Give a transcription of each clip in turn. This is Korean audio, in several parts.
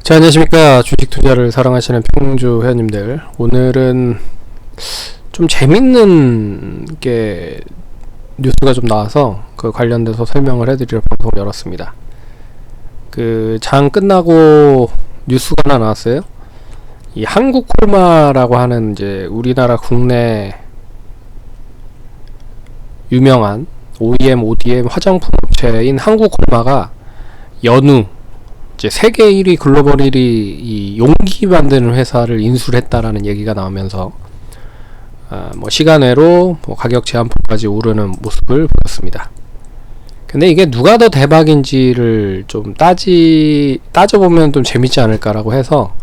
자, 안녕하십니까. 주식 투자를 사랑하시는 평주 회원님들. 오늘은 좀 재밌는 게 뉴스가 좀 나와서 그 관련돼서 설명을 해드리려 방송을 열었습니다. 그 장 끝나고 뉴스가 하나 나왔어요. 이 한국콜마라고 하는 이제 우리나라 국내 유명한 OEM, ODM 화장품 업체인 한국콜마가 연우 이제 세계 1위 글로벌 1위 이 용기 만드는 회사를 인수를 했다라는 얘기가 나오면서 뭐 시간외로 뭐 가격 제한폭까지 오르는 모습을 보였습니다. 근데 이게 누가 더 대박인지를 좀 따져보면 좀 재밌지 않을까라고 해서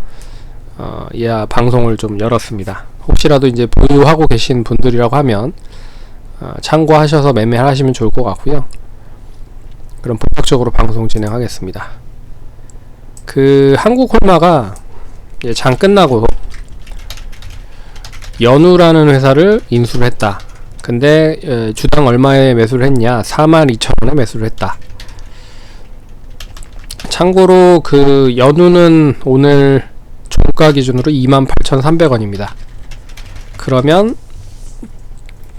방송을 좀 열었습니다. 혹시라도 이제 보유하고 계신 분들이라고 하면 참고하셔서 매매하시면 좋을 것 같고요. 그럼 본격적으로 방송 진행하겠습니다. 그 한국콜마가 장 끝나고 연우라는 회사를 인수를 했다. 근데 주당 얼마에 매수를 했냐? 42,000원에 매수를 했다. 참고로 그 연우는 오늘 종가 기준으로 28,300원입니다. 그러면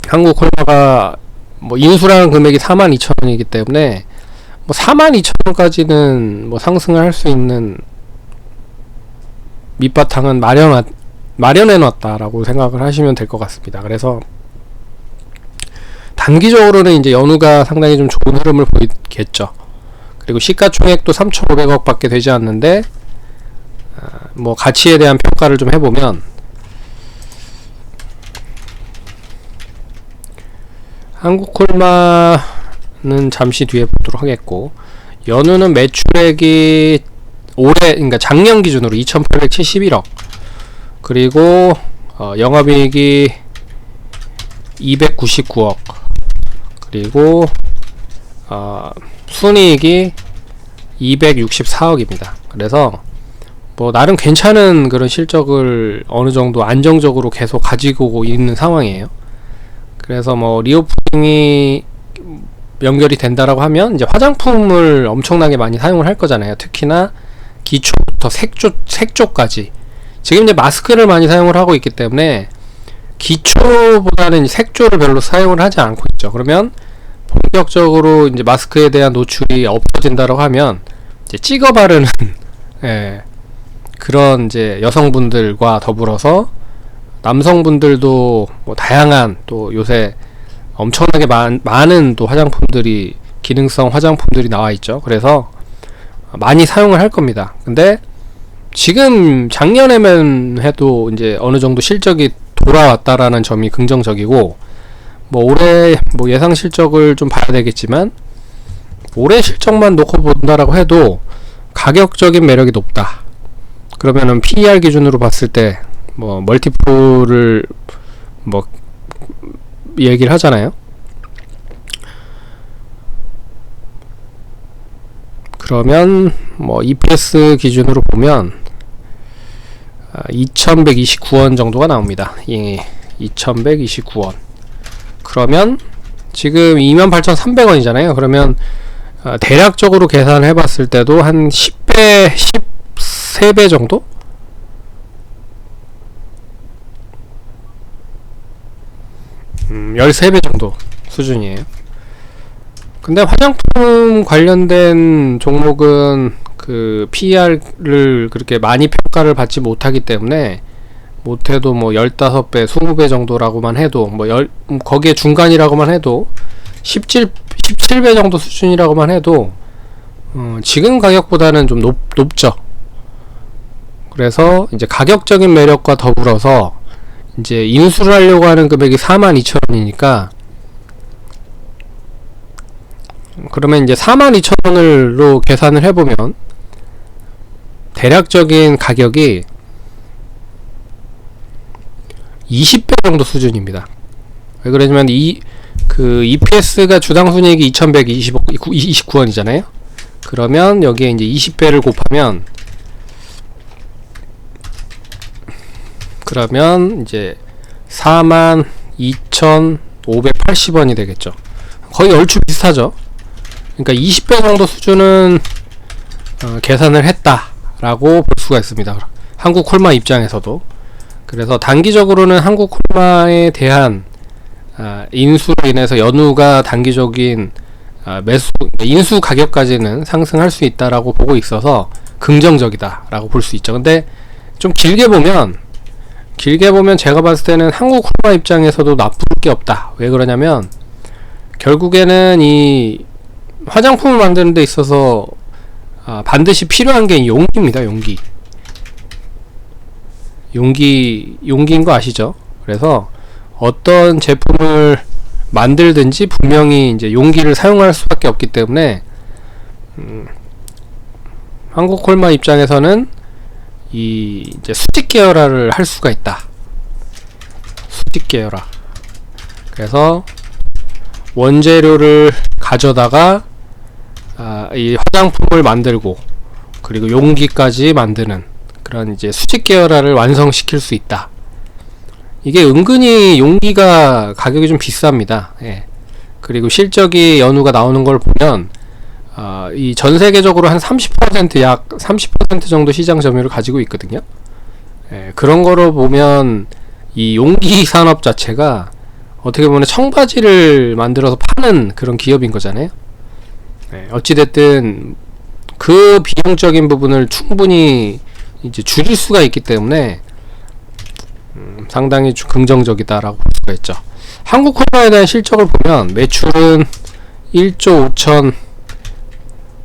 한국콜마가 뭐 인수라는 금액이 42,000원이기 때문에 뭐 42,000원까지는 뭐 상승을 할 수 있는 밑바탕은 마련해 놨다라고 생각을 하시면 될 것 같습니다. 그래서 단기적으로는 이제 연우가 상당히 좀 좋은 흐름을 보이겠죠. 그리고 시가총액도 3,500억 밖에 되지 않는데 뭐 가치에 대한 평가를 좀 해보면 한국콜마는 잠시 뒤에 보도록 하겠고, 연우는 매출액이 그러니까 작년 기준으로 2,871억, 그리고 영업이익이 299억, 그리고 순이익이 264억입니다. 그래서 뭐 나름 괜찮은 그런 실적을 어느 정도 안정적으로 계속 가지고 있는 상황이에요. 그래서 뭐 리오프닝이 연결이 된다라고 하면 이제 화장품을 엄청나게 많이 사용을 할 거잖아요. 특히나 기초부터 색조까지. 지금 이제 마스크를 많이 사용을 하고 있기 때문에 기초보다는 색조를 별로 사용을 하지 않고 있죠. 그러면 본격적으로 이제 마스크에 대한 노출이 없어진다라고 하면 이제 찍어 바르는 그런 이제 여성분들과 더불어서 남성분들도 뭐 다양한 또 요새 엄청나게 많은 또 화장품들이, 기능성 화장품들이 나와 있죠. 그래서 많이 사용을 할 겁니다. 근데 지금 작년에만 해도 이제 어느 정도 실적이 돌아왔다라는 점이 긍정적이고, 뭐 올해 뭐 예상 실적을 좀 봐야 되겠지만 올해 실적만 놓고 본다라고 해도 가격적인 매력이 높다. 그러면은 PER 기준으로 봤을 때 뭐 멀티플을 뭐 얘기를 하잖아요. 그러면 뭐 EPS 기준으로 보면 2129원 정도가 나옵니다. 2129원. 그러면 지금 28,300원이잖아요. 그러면 대략적으로 계산을 해봤을 때도 한 10배, 13배 정도? 13배 정도 수준이에요. 근데 화장품 관련된 종목은 그 PER를 그렇게 많이 평가를 받지 못하기 때문에 못해도 뭐 15배, 20배 정도라고만 해도 뭐 거기에 중간이라고만 해도 17배 정도 수준이라고만 해도 지금 가격보다는 좀 높죠. 그래서 이제 가격적인 매력과 더불어서 이제 인수를 하려고 하는 금액이 42,000원이니까 그러면 이제 42,000원으로 계산을 해보면 대략적인 가격이 20배 정도 수준입니다. 왜 그러냐면 그 EPS가 주당 순이익이 2,129원이잖아요. 그러면 여기에 이제 20배를 곱하면 그러면 이제 42,580원이 되겠죠. 거의 얼추 비슷하죠. 그러니까 20배 정도 수준은 계산을 했다 볼 수가 있습니다. 한국콜마 입장에서도. 그래서 단기적으로는 한국콜마에 대한 인수로 인해서 연우가 단기적인 인수 가격까지는 상승할 수 있다라고 보고 있어서 긍정적이다라고 볼 수 있죠. 근데 좀 길게 보면 제가 봤을 때는 한국콜마 입장에서도 나쁠 게 없다. 왜 그러냐면 결국에는 이 화장품을 만드는 데 있어서 반드시 필요한 게 용기입니다. 용기인 거 아시죠? 그래서 어떤 제품을 만들든지 분명히 이제 용기를 사용할 수밖에 없기 때문에 한국콜마 입장에서는 이제 수직 계열화를 할 수가 있다. 수직 계열화. 그래서 원재료를 가져다가 이 화장품을 만들고 그리고 용기까지 만드는 그런 이제 수직 계열화를 완성시킬 수 있다. 이게 은근히 용기가 가격이 좀 비쌉니다. 예. 그리고 실적이 연우가 나오는 걸 보면 이 전 세계적으로 한 30% 약 30% 정도 시장 점유율을 가지고 있거든요. 예. 그런 거로 보면 이 용기 산업 자체가 어떻게 보면 청바지를 만들어서 파는 그런 기업인 거잖아요. 예. 어찌됐든 그 비용적인 부분을 충분히 이제 줄일 수가 있기 때문에 상당히 긍정적이다라고 볼 수가 있죠. 한국콜마에 대한 실적을 보면 매출은 1조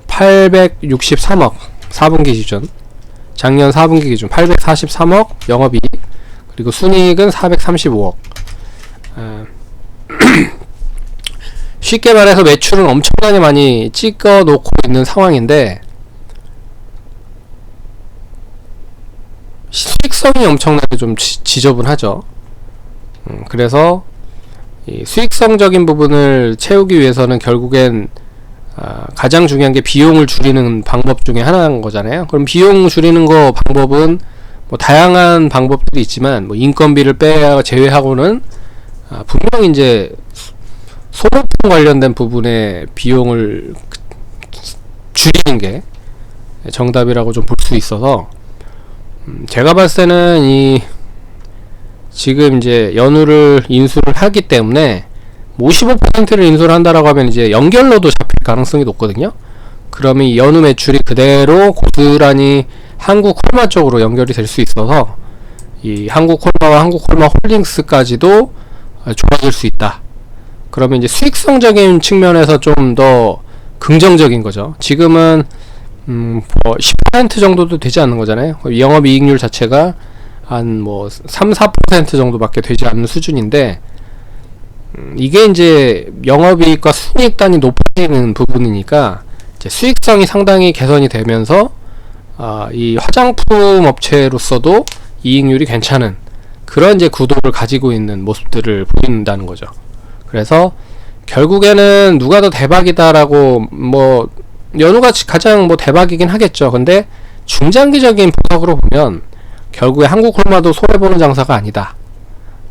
5,863억 4분기 기준, 작년 4분기 기준 843억 영업이익, 그리고 순이익은 435억. 쉽게 말해서 매출은 엄청나게 많이 찍어 놓고 있는 상황인데 수익성이 엄청나게 좀 지저분하죠. 그래서 이 수익성적인 부분을 채우기 위해서는 결국엔 가장 중요한 게 비용을 줄이는 방법 중에 하나인 거잖아요. 그럼 비용 줄이는 거 방법은 뭐 다양한 방법들이 있지만 뭐 인건비를 제외하고는 분명 이제 소모품 관련된 부분의 비용을 줄이는 게 정답이라고 좀 볼 수 있어서 제가 봤을 때는 지금 이제 연우를 인수를 하기 때문에 55%를 인수를 한다라고 하면 이제 연결로도 잡힐 가능성이 높거든요. 그러면 이 연우 매출이 그대로 고스란히 한국콜마 쪽으로 연결이 될 수 있어서 이 한국콜마와 한국콜마 홀딩스까지도 좋아질 수 있다. 그러면 이제 수익성적인 측면에서 좀 더 긍정적인 거죠. 지금은 10% 정도도 되지 않는 거잖아요. 영업이익률 자체가 한 3, 4% 정도밖에 되지 않는 수준인데 이게 이제 영업이익과 순이익단이 높아지는 부분이니까 이제 수익성이 상당히 개선이 되면서 이 화장품 업체로서도 이익률이 괜찮은 그런 이제 구도를 가지고 있는 모습들을 보인다는 거죠. 그래서 결국에는 누가 더 대박이다라고 연우가 가장 대박이긴 하겠죠. 근데 중장기적인 분석으로 보면 결국에 한국콜마도 손해보는 장사가 아니다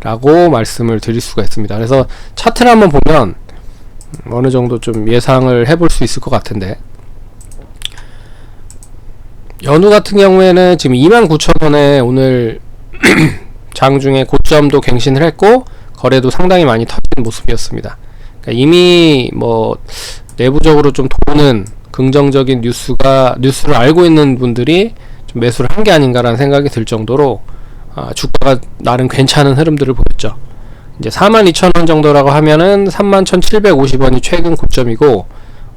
라고 말씀을 드릴 수가 있습니다. 그래서 차트를 한번 보면 어느 정도 좀 예상을 해볼 수 있을 것 같은데, 연우 같은 경우에는 지금 29,000원에 오늘 장중에 고점도 갱신을 했고 거래도 상당히 많이 터진 모습이었습니다. 그러니까 이미 내부적으로 좀 도는 긍정적인 뉴스를 알고 있는 분들이 좀 매수를 한 게 아닌가라는 생각이 들 정도로 주가가 나름 괜찮은 흐름들을 보였죠. 이제 42,000원 정도라고 하면은 31,750원이 최근 고점이고,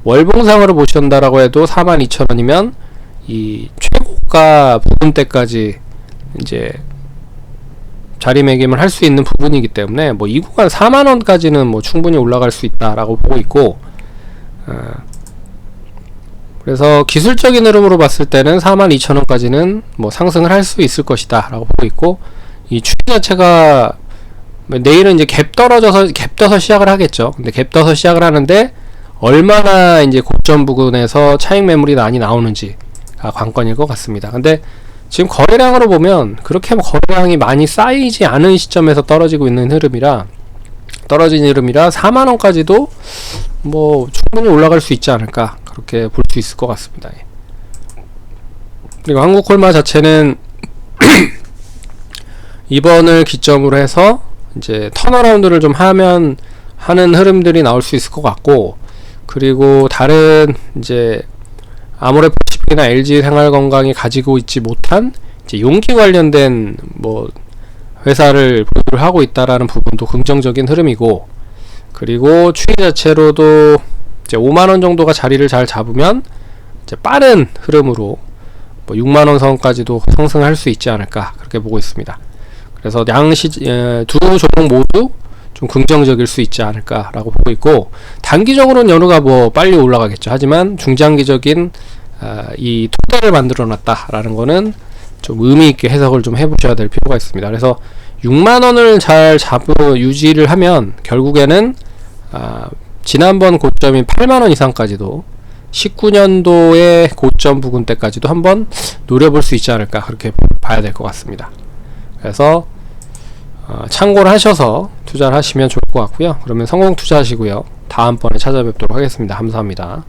월봉상으로 보신다라고 해도 42,000원이면 이 최고가 부분대까지 이제 자리매김을 할 수 있는 부분이기 때문에 이 구간 4만원까지는 충분히 올라갈 수 있다라고 보고 있고, 그래서 기술적인 흐름으로 봤을 때는 42,000원까지는 상승을 할 수 있을 것이다 라고 보고 있고, 이 추세 자체가 내일은 이제 갭 떠서 시작을 하겠죠. 근데 갭 떠서 시작을 하는데 얼마나 이제 고점 부근에서 차익 매물이 많이 나오는지가 관건일 것 같습니다. 근데 지금 거래량으로 보면 그렇게 거래량이 많이 쌓이지 않은 시점에서 떨어지는 흐름이라 4만원까지도 충분히 올라갈 수 있지 않을까, 그렇게 볼 수 있을 것 같습니다. 그리고 한국콜마 자체는 이번을 기점으로 해서 이제 턴어라운드를 좀 하는 흐름들이 나올 수 있을 것 같고, 그리고 다른 이제 아모레퍼시픽이나 LG 생활건강이 가지고 있지 못한 이제 용기 관련된 뭐 회사를 보유를 하고 있다라는 부분도 긍정적인 흐름이고, 그리고 추이 자체로도 이제 5만원 정도가 자리를 잘 잡으면 이제 빠른 흐름으로 뭐 6만원 선까지도 상승할 수 있지 않을까, 그렇게 보고 있습니다. 그래서 두 종목 모두 좀 긍정적일 수 있지 않을까라고 보고 있고, 단기적으로는 연우가 뭐 빨리 올라가겠죠. 하지만 중장기적인 이 토대를 만들어 놨다라는 거는 좀 의미 있게 해석을 좀 해보셔야 될 필요가 있습니다. 그래서 6만원을 잘 유지를 하면 결국에는 지난번 고점인 8만원 이상까지도 19년도의 고점 부근 때까지도 한번 노려볼 수 있지 않을까, 그렇게 봐야 될 것 같습니다. 그래서 참고를 하셔서 투자를 하시면 좋을 것 같고요. 그러면 성공 투자하시고요. 다음번에 찾아뵙도록 하겠습니다. 감사합니다.